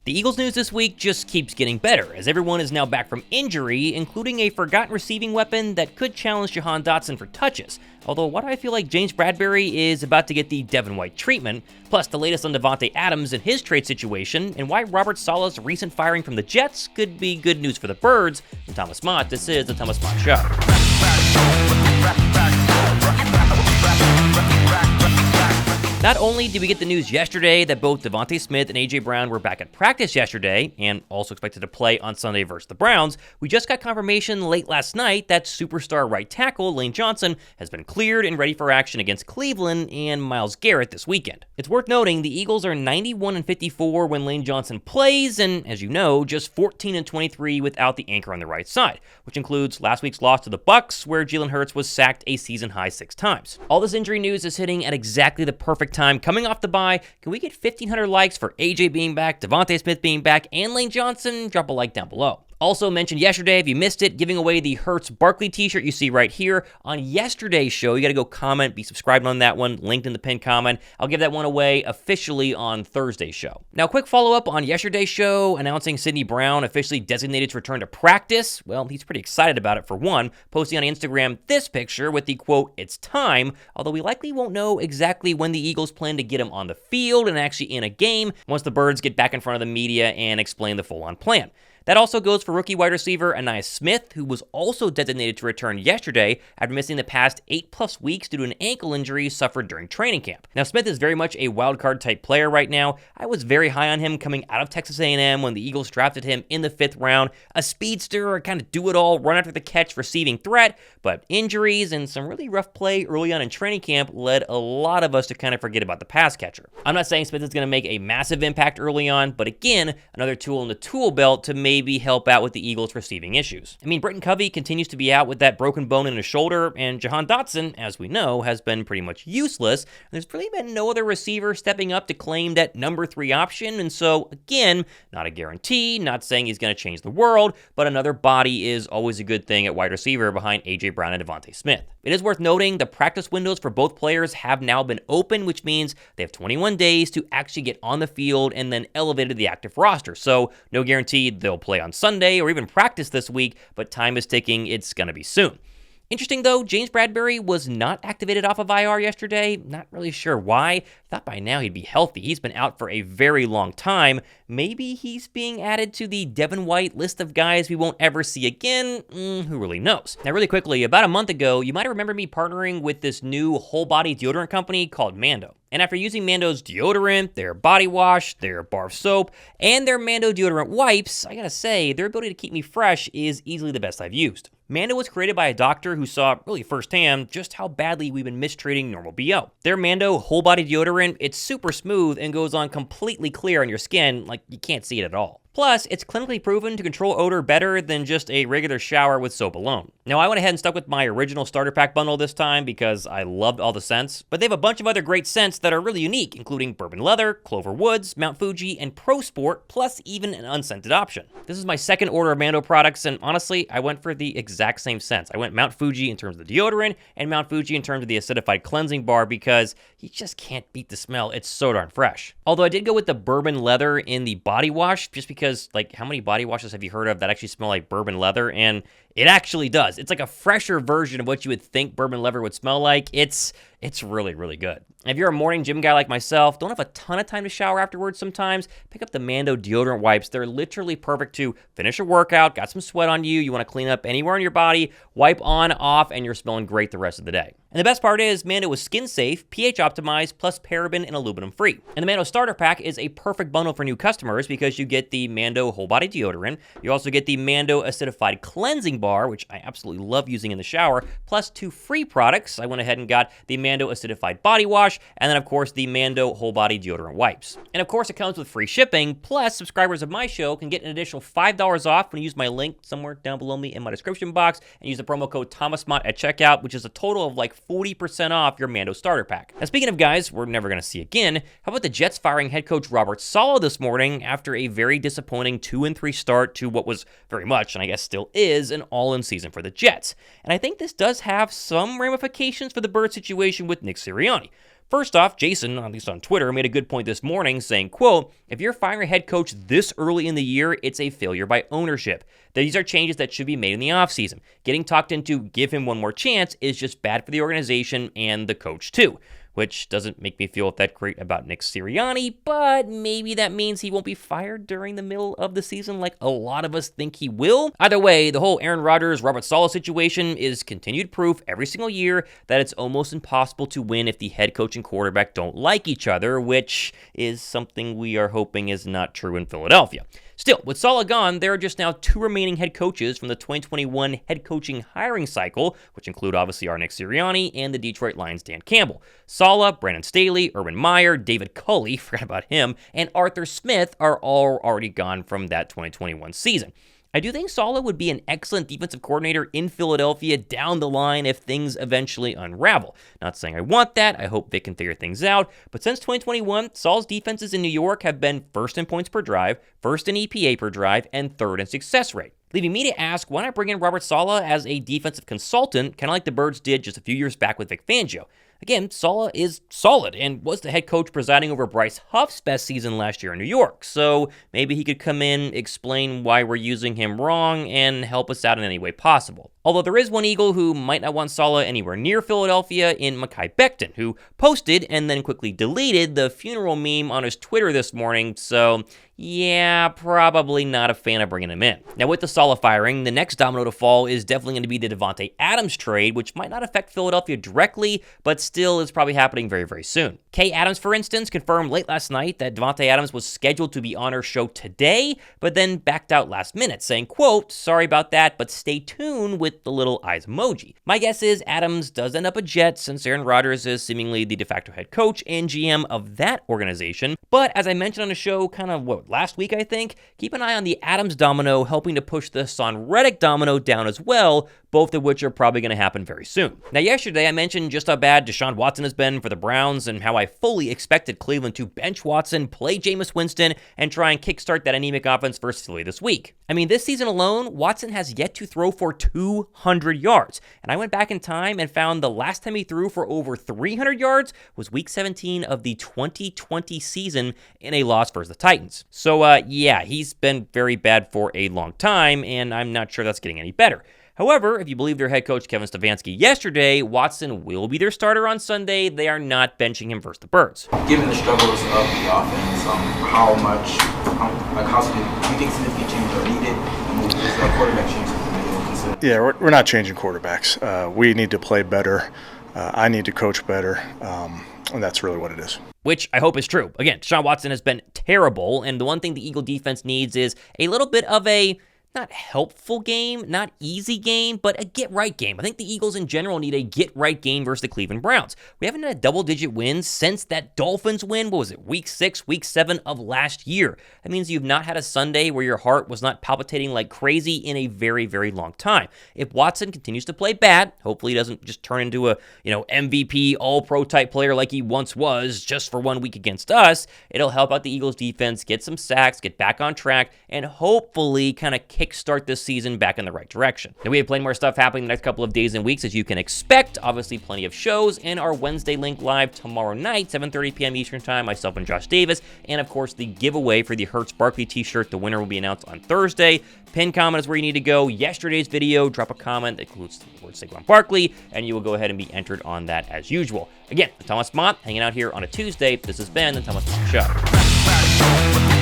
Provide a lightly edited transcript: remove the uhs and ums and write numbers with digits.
The Eagles news this week just keeps getting better, as everyone is now back from injury, including a forgotten receiving weapon that could challenge Jahan Dotson for touches. Although, why do I feel like James Bradberry is about to get the Devin White treatment? Plus, the latest on Davante Adams and his trade situation, and why Robert Saleh's recent firing from the Jets could be good news for the Birds. I'm Thomas Mott. This is the Thomas Mott Show. Not only did we get the news yesterday that both DeVonta Smith and A.J. Brown were back at practice yesterday, and also expected to play on Sunday versus the Browns, we just got confirmation late last night that superstar right tackle Lane Johnson has been cleared and ready for action against Cleveland and Myles Garrett this weekend. It's worth noting the Eagles are 91-54 when Lane Johnson plays, and as you know, just 14-23 without the anchor on the right side, which includes last week's loss to the Bucs, where Jalen Hurts was sacked a season-high 6 times. All this injury news is hitting at exactly the perfect time coming off the bye. Can we get 1,500 likes for AJ being back, DeVonta Smith being back, and Lane Johnson? Drop a like down below. Also mentioned yesterday, if you missed it, giving away the Hurts Barkley t-shirt you see right here on yesterday's show. You got to go comment, be subscribed on that one, linked in the pinned comment. I'll give that one away officially on Thursday's show. Now, quick follow-up on yesterday's show, announcing Sidney Brown officially designated to return to practice. Well, he's pretty excited about it for one, posting on Instagram this picture with the quote, "It's time," although we likely won't know exactly when the Eagles plan to get him on the field and actually in a game once the Birds get back in front of the media and explain the full-on plan. That also goes for rookie wide receiver Ainias Smith, who was also designated to return yesterday after missing the past 8+ weeks due to an ankle injury suffered during training camp. Now, Smith is very much a wildcard type player right now. I was very high on him coming out of Texas A&M when the Eagles drafted him in the 5th round. A speedster, a kind of do-it-all, run after the catch receiving threat, but injuries and some really rough play early on in training camp led a lot of us to kind of forget about the pass catcher. I'm not saying Smith is going to make a massive impact early on, but again, another tool in the tool belt to maybe help out with the Eagles' receiving issues. I mean, Britton Covey continues to be out with that broken bone in his shoulder, and Jahan Dotson, as we know, has been pretty much useless. There's really been no other receiver stepping up to claim that number 3 option, and so, again, not a guarantee, not saying he's going to change the world, but another body is always a good thing at wide receiver behind A.J. Brown and DeVonta Smith. It is worth noting the practice windows for both players have now been open, which means they have 21 days to actually get on the field and then elevated to the active roster, so no guarantee they'll play on Sunday or even practice this week, but time is ticking. It's going to be soon. Interesting, though, James Bradberry was not activated off of IR yesterday. Not really sure why. Thought by now he'd be healthy. He's been out for a very long time. Maybe he's being added to the Devin White list of guys we won't ever see again. Who really knows? Now, really quickly, about a month ago, you might remember me partnering with this new whole-body deodorant company called Mando. And after using Mando's deodorant, their body wash, their bar soap, and their Mando deodorant wipes, I gotta say, their ability to keep me fresh is easily the best I've used. Mando was created by a doctor who saw, really firsthand, just how badly we've been mistreating normal BO. Their Mando whole body deodorant, it's super smooth and goes on completely clear on your skin, like you can't see it at all. Plus, it's clinically proven to control odor better than just a regular shower with soap alone. Now, I went ahead and stuck with my original starter pack bundle this time because I loved all the scents, but they have a bunch of other great scents that are really unique, including Bourbon Leather, Clover Woods, Mount Fuji, and Pro Sport, plus even an unscented option. This is my second order of Mando products, and honestly, I went for the exact same scents. I went Mount Fuji in terms of the deodorant, and Mount Fuji in terms of the acidified cleansing bar because you just can't beat the smell. It's so darn fresh. Although I did go with the Bourbon Leather in the body wash just because, like, how many body washes have you heard of that actually smell like bourbon leather? And it actually does. It's like a fresher version of what you would think bourbon leather would smell like. It's really, really good. If you're a morning gym guy like myself, don't have a ton of time to shower afterwards sometimes, pick up the Mando deodorant wipes. They're literally perfect to finish a workout, got some sweat on you, you want to clean up anywhere on your body, wipe on, off, and you're smelling great the rest of the day. And the best part is, Mando is skin safe, pH optimized, plus paraben and aluminum free. And the Mando starter pack is a perfect bundle for new customers because you get the Mando whole body deodorant, you also get the Mando acidified cleansing bar, which I absolutely love using in the shower, plus 2 free products. I went ahead and got the Mando acidified body wash, and then of course the Mando whole body deodorant wipes. And of course it comes with free shipping, plus subscribers of my show can get an additional $5 off when you use my link somewhere down below me in my description box and use the promo code ThomasMott at checkout, which is a total of like 40% off your Mando starter pack. Now, speaking of guys we're never going to see again, how about the Jets firing head coach Robert Saleh this morning after a very disappointing 2-3 start to what was very much, and I guess still is, an all-in season for the Jets. And I think this does have some ramifications for the Bird situation with Nick Sirianni. First off, Jason, at least on Twitter, made a good point this morning saying, quote, if you're firing a head coach this early in the year, it's a failure by ownership. These are changes that should be made in the offseason. Getting talked into give him one more chance is just bad for the organization and the coach too, which doesn't make me feel that great about Nick Sirianni, but maybe that means he won't be fired during the middle of the season like a lot of us think he will. Either way, the whole Aaron Rodgers, Robert Saleh situation is continued proof every single year that it's almost impossible to win if the head coach and quarterback don't like each other, which is something we are hoping is not true in Philadelphia. Still, with Saleh gone, there are just now 2 remaining head coaches from the 2021 head coaching hiring cycle, which include obviously our Nick Sirianni and the Detroit Lions' Dan Campbell. Saleh, Brandon Staley, Urban Meyer, David Culley, forgot about him, and Arthur Smith are all already gone from that 2021 season. I do think Saleh would be an excellent defensive coordinator in Philadelphia down the line if things eventually unravel. Not saying I want that, I hope they can figure things out, but since 2021, Saleh's defenses in New York have been first in points per drive, first in EPA per drive, and third in success rate. Leaving me to ask, why not bring in Robert Saleh as a defensive consultant, kind of like the Birds did just a few years back with Vic Fangio? Again, Saleh is solid and was the head coach presiding over Bryce Huff's best season last year in New York, so maybe he could come in, explain why we're using him wrong, and help us out in any way possible. Although there is one Eagle who might not want Saleh anywhere near Philadelphia in Mekhi Becton, who posted and then quickly deleted the funeral meme on his Twitter this morning, so yeah, probably not a fan of bringing him in. Now, with the Saleh firing, the next domino to fall is definitely going to be the Davante Adams trade, which might not affect Philadelphia directly, but still is probably happening very, very soon. Kay Adams, for instance, confirmed late last night that Davante Adams was scheduled to be on her show today, but then backed out last minute, saying, quote, sorry about that, but stay tuned with the little eyes emoji. My guess is Adams does end up a Jet since Aaron Rodgers is seemingly the de facto head coach and GM of that organization, but as I mentioned on the show last week, I think, keep an eye on the Adams domino helping to push the Son Reddick domino down as well, both of which are probably going to happen very soon. Now, yesterday I mentioned just how bad Deshaun Watson has been for the Browns and how I fully expected Cleveland to bench Watson, play Jameis Winston, and try and kickstart that anemic offense versus Philly this week. I mean, this season alone, Watson has yet to throw for 200 yards, and I went back in time and found the last time he threw for over 300 yards was Week 17 of the 2020 season in a loss versus the Titans. So, yeah, he's been very bad for a long time, and I'm not sure that's getting any better. However, if you believe their head coach Kevin Stefanski yesterday, Watson will be their starter on Sunday. They are not benching him versus the Birds. Given the struggles of the offense, how soon do you think significant changes are needed? And is the quarterback change something that you'll consider? Yeah, we're not changing quarterbacks. We need to play better. I need to coach better. And that's really what it is. Which I hope is true. Again, Deshaun Watson has been terrible, and the one thing the Eagle defense needs is a little bit of a not helpful game, not easy game, but a get-right game. I think the Eagles in general need a get-right game versus the Cleveland Browns. We haven't had a double-digit win since that Dolphins win, what was it, Week 6, Week 7 of last year. That means you've not had a Sunday where your heart was not palpitating like crazy in a very, very long time. If Watson continues to play bad, hopefully he doesn't just turn into a MVP, all-pro type player like he once was just for 1 week against us, it'll help out the Eagles defense, get some sacks, get back on track, and hopefully kind of kickstart this season back in the right direction. Now, we have plenty more stuff happening the next couple of days and weeks, as you can expect. Obviously, plenty of shows, and our Wednesday link live tomorrow night, 7:30 p.m. Eastern Time, myself and Josh Davis, and of course, the giveaway for the Hertz Barkley t-shirt. The winner will be announced on Thursday. Pin comment is where you need to go. Yesterday's video, drop a comment that includes the word Saquon Barkley, and you will go ahead and be entered on that as usual. Again, Thomas Mott hanging out here on a Tuesday. This has been the Thomas Mott Show.